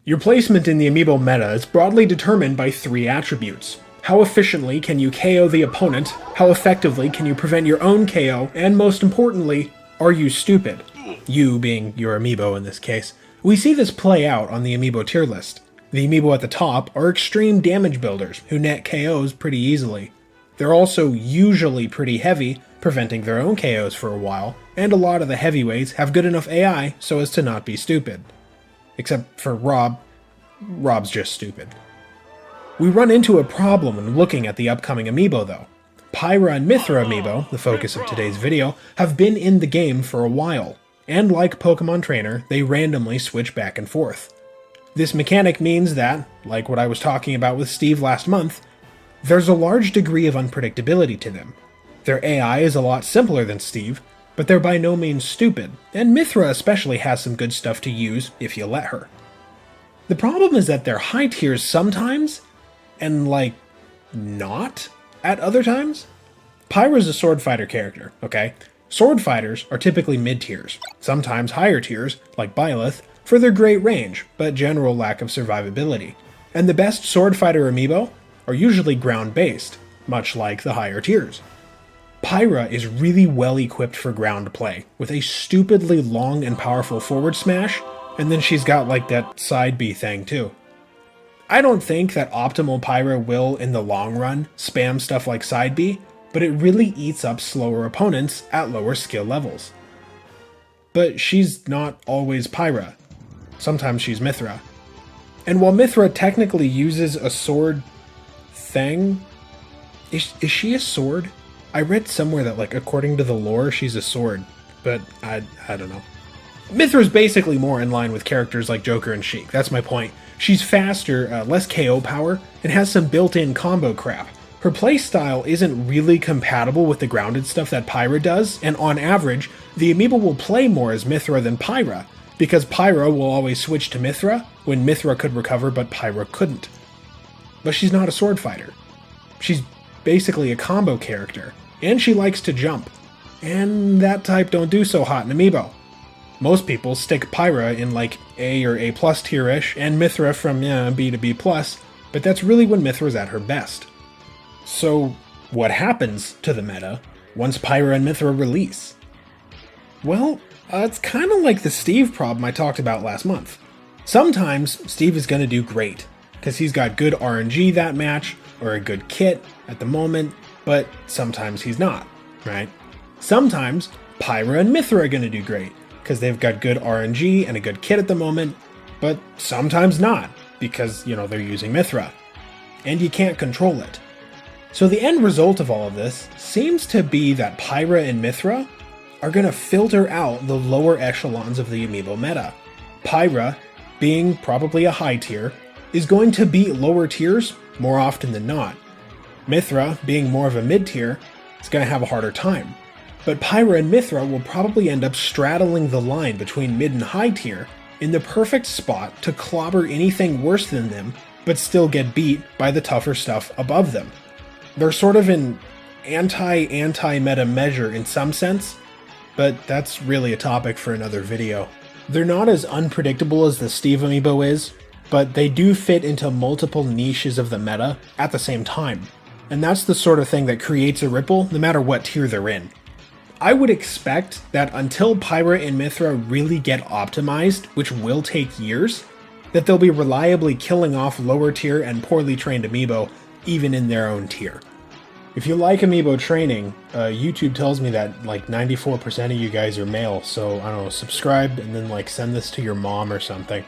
Your placement in the Amiibo meta is broadly determined by three attributes. How efficiently can you KO the opponent, how effectively can you prevent your own KO, and most importantly, are you stupid? You being your Amiibo in this case. We see this play out on the Amiibo tier list. The Amiibo at the top are extreme damage builders who net KOs pretty easily. They're also usually pretty heavy, preventing their own KOs for a while, and a lot of the heavyweights have good enough AI so as to not be stupid. Except for Rob. Rob's just stupid. We run into a problem when looking at the upcoming Amiibo though. Pyra and Mythra Amiibo, the focus of today's video, have been in the game for a while, and like Pokemon Trainer, they randomly switch back and forth. This mechanic means that, like what I was talking about with Steve last month, there's a large degree of unpredictability to them. Their AI is a lot simpler than Steve, but they're by no means stupid, and Mithra especially has some good stuff to use if you let her. The problem is that they're high tiers sometimes, and not at other times. Pyra's a sword fighter character, okay? Sword fighters are typically mid tiers, sometimes higher tiers, like Byleth, for their great range, but general lack of survivability. And the best sword fighter Amiibo are usually ground-based, much like the higher tiers. Pyra is really well equipped for ground play, with a stupidly long and powerful forward smash, and then she's got that side B thing too. I don't think that optimal Pyra will, in the long run, spam stuff like side B, but it really eats up slower opponents at lower skill levels. But she's not always Pyra. Sometimes she's Mithra. And while Mithra technically uses a sword thing, is she a sword? I read somewhere that according to the lore she's a sword, but I don't know. Mithra's basically more in line with characters like Joker and Sheik, that's my point. She's faster, less KO power, and has some built-in combo crap. Her playstyle isn't really compatible with the grounded stuff that Pyra does, and on average, the Amiibo will play more as Mithra than Pyra, because Pyra will always switch to Mithra when Mithra could recover but Pyra couldn't. But she's not a sword fighter. She's basically a combo character, and she likes to jump. And that type don't do so hot in Amiibo. Most people stick Pyra in A or A+ tier-ish, and Mithra from B to B+, but that's really when Mithra's at her best. So, what happens to the meta once Pyra and Mythra release? Well, it's kind of like the Steve problem I talked about last month. Sometimes Steve is going to do great, because he's got good RNG that match, or a good kit at the moment, but sometimes he's not, right? Sometimes Pyra and Mythra are going to do great, because they've got good RNG and a good kit at the moment, but sometimes not, because, they're using Mithra. And you can't control it. So the end result of all of this seems to be that Pyra and Mythra are going to filter out the lower echelons of the Amiibo meta. Pyra, being probably a high tier, is going to beat lower tiers more often than not. Mithra, being more of a mid tier, is going to have a harder time. But Pyra and Mythra will probably end up straddling the line between mid and high tier in the perfect spot to clobber anything worse than them, but still get beat by the tougher stuff above them. They're sort of an anti-meta measure in some sense, but that's really a topic for another video. They're not as unpredictable as the Steve Amiibo is, but they do fit into multiple niches of the meta at the same time. And that's the sort of thing that creates a ripple no matter what tier they're in. I would expect that until Pyra and Mythra really get optimized, which will take years, that they'll be reliably killing off lower tier and poorly trained Amiibo even in their own tier. If you like Amiibo training, YouTube tells me that 94% of you guys are male, so I don't know, subscribe and then send this to your mom or something.